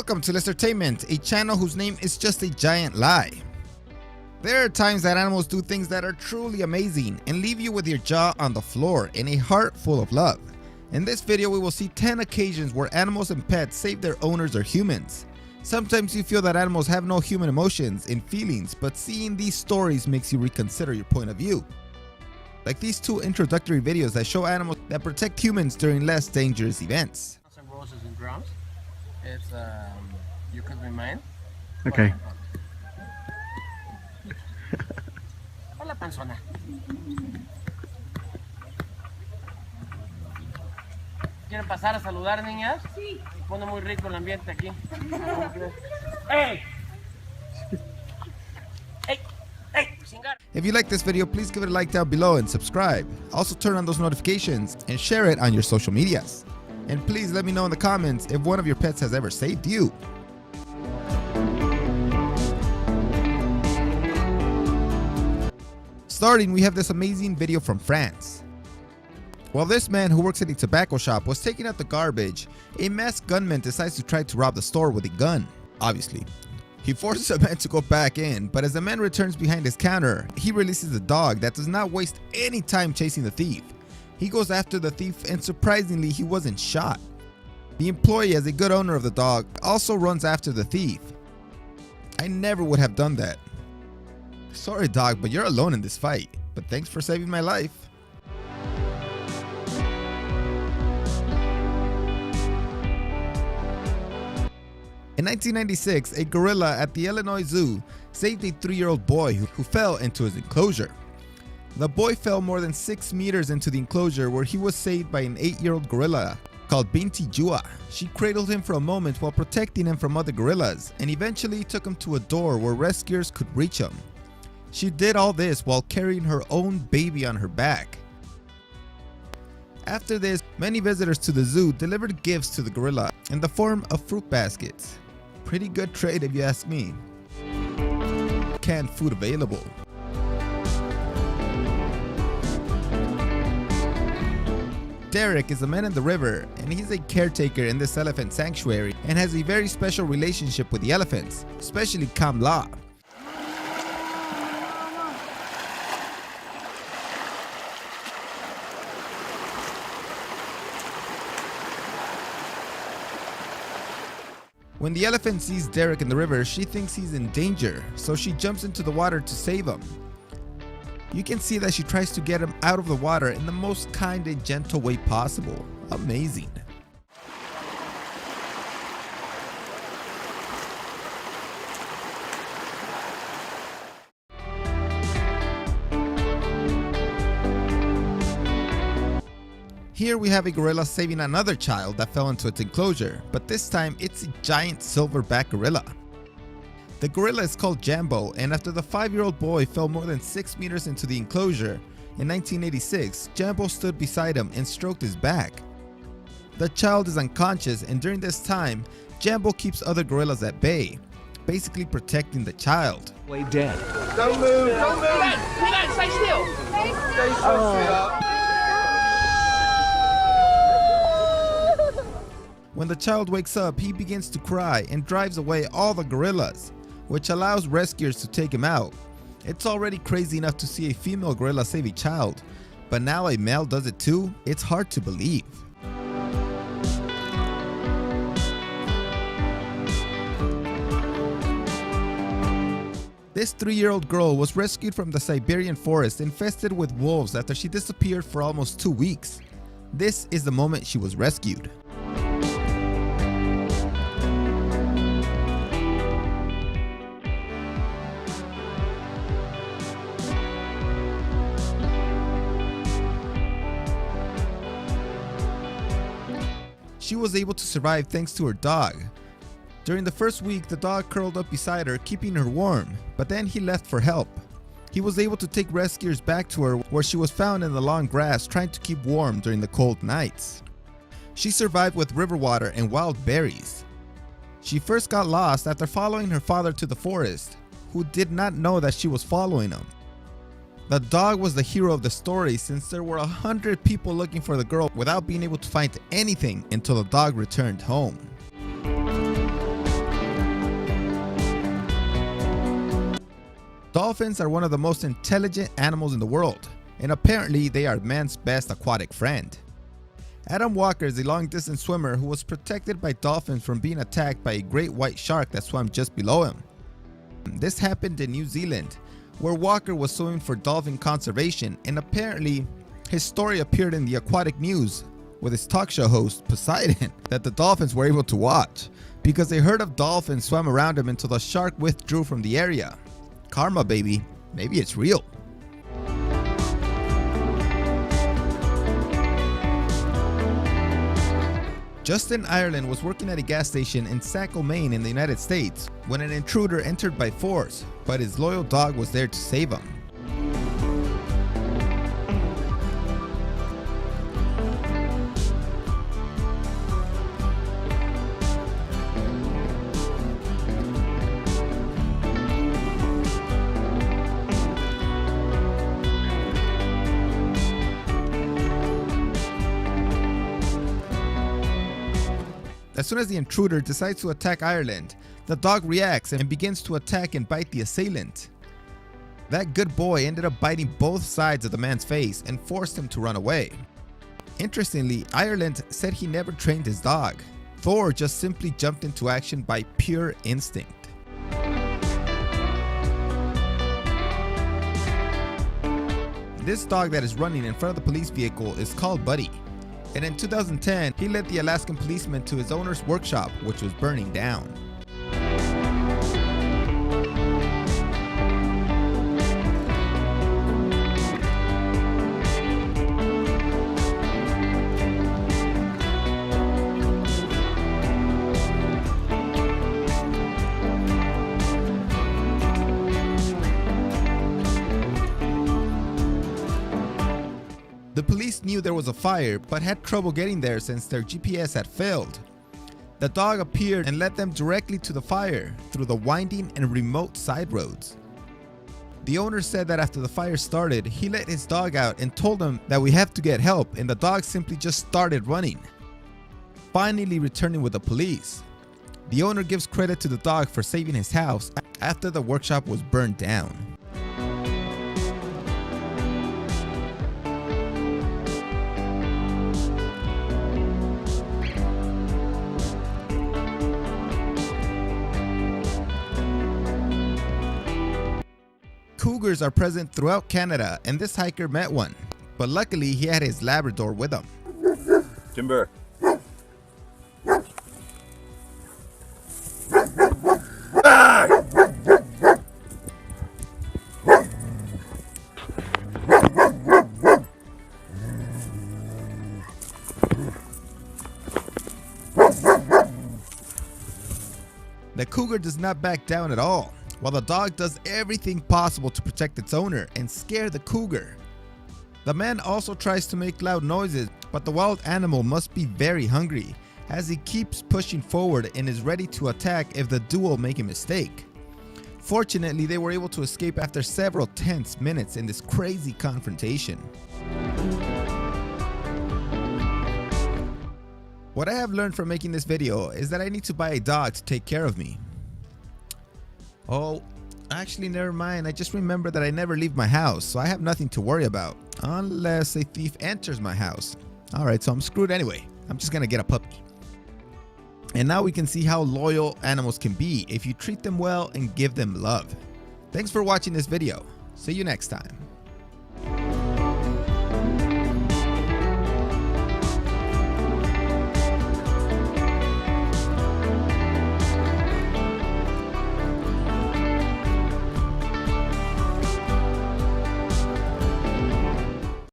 Welcome to Listertainment, a channel whose name is just a giant lie. There are times that animals do things that are truly amazing and leave you with your jaw on the floor and a heart full of love. In this video we will see 10 occasions where animals and pets save their owners or humans. Sometimes you feel that animals have no human emotions and feelings, but seeing these stories makes you reconsider your point of view. Like these two introductory videos that show animals that protect humans during less dangerous events. Some roses and drums. It's you could be mine. Okay. Hola, panzona. ¿Quieren pasar a saludar, niñas? Sí. Pone muy rico el ambiente aquí. ¡Ey! ¡Ey! ¡Ey! Chingar. If you like this video, please give it a like down below and subscribe. Also turn on those notifications and share it on your social medias. And please let me know in the comments if one of your pets has ever saved you. Starting, we have this amazing video from France. While this man who works at a tobacco shop was taking out the garbage, a masked gunman decides to try to rob the store with a gun, obviously. He forces the man to go back in, but as the man returns behind his counter, he releases a dog that does not waste any time chasing the thief. He goes after the thief and surprisingly he wasn't shot. The employee, as a good owner of the dog, also runs after the thief. I never would have done that. Sorry dog, but you're alone in this fight, but thanks for saving my life. In 1996, a gorilla at the Illinois Zoo saved a 3-year-old boy who fell into his enclosure. The boy fell more than 6 meters into the enclosure where he was saved by an 8-year-old gorilla called Binti Jua. She cradled him for a moment while protecting him from other gorillas and eventually took him to a door where rescuers could reach him. She did all this while carrying her own baby on her back. After this, many visitors to the zoo delivered gifts to the gorilla in the form of fruit baskets. Pretty good trade if you ask me. Canned food available. Derek is a man in the river and he's a caretaker in this elephant sanctuary and has a very special relationship with the elephants, especially Kamla. When the elephant sees Derek in the river, she thinks he's in danger, so she jumps into the water to save him. You can see that she tries to get him out of the water in the most kind and gentle way possible. Amazing. Here we have a gorilla saving another child that fell into its enclosure, but this time it's a giant silverback gorilla. The gorilla is called Jambo, and after the 5-year-old boy fell more than 6 meters into the enclosure, in 1986, Jambo stood beside him and stroked his back. The child is unconscious, and during this time, Jambo keeps other gorillas at bay, basically protecting the child. Play dead. Don't move! Don't move! Stay still! Stay still! When the child wakes up, he begins to cry and drives away all the gorillas, which allows rescuers to take him out. It's already crazy enough to see a female gorilla save a child, but now a male does it too? It's hard to believe. This 3-year-old girl was rescued from the Siberian forest infested with wolves after she disappeared for almost 2 weeks. This is the moment she was rescued. She was able to survive thanks to her dog. During the first week, the dog curled up beside her, keeping her warm, but then he left for help. He was able to take rescuers back to her where she was found in the long grass trying to keep warm during the cold nights. She survived with river water and wild berries. She first got lost after following her father to the forest, who did not know that she was following him. The dog was the hero of the story since there were 100 people looking for the girl without being able to find anything until the dog returned home. Dolphins are one of the most intelligent animals in the world, and apparently they are man's best aquatic friend. Adam Walker is a long-distance swimmer who was protected by dolphins from being attacked by a great white shark that swam just below him. This happened in New Zealand, where Walker was swimming for dolphin conservation, and apparently his story appeared in the aquatic news with his talk show host Poseidon that the dolphins were able to watch because a herd of dolphins swam around him until the shark withdrew from the area. Karma, baby. Maybe it's real. Justin Ireland was working at a gas station in Saco, Maine in the United States when an intruder entered by force, but his loyal dog was there to save him. As soon as the intruder decides to attack Ireland, the dog reacts and begins to attack and bite the assailant. That good boy ended up biting both sides of the man's face and forced him to run away. Interestingly, Ireland said he never trained his dog. Thor just simply jumped into action by pure instinct. This dog that is running in front of the police vehicle is called Buddy. And in 2010, he led the Alaskan policeman to his owner's workshop, which was burning down. The police knew there was a fire, but had trouble getting there since their GPS had failed. The dog appeared and led them directly to the fire through the winding and remote side roads. The owner said that after the fire started, he let his dog out and told him that we have to get help, and the dog simply just started running, finally returning with the police. The owner gives credit to the dog for saving his house after the workshop was burned down. Cougars are present throughout Canada, and this hiker met one, but luckily he had his Labrador with him. Timber. The cougar does not back down at all, while the dog does everything possible to protect its owner and scare the cougar. The man also tries to make loud noises, but the wild animal must be very hungry, as he keeps pushing forward and is ready to attack if the duo make a mistake. Fortunately, they were able to escape after several tense minutes in this crazy confrontation. What I have learned from making this video is that I need to buy a dog to take care of me. Oh, actually never mind, I just remembered that I never leave my house, so I have nothing to worry about, unless a thief enters my house. Alright, so I'm screwed anyway. I'm just gonna get a puppy. And now we can see how loyal animals can be if you treat them well and give them love. Thanks for watching this video. See you next time.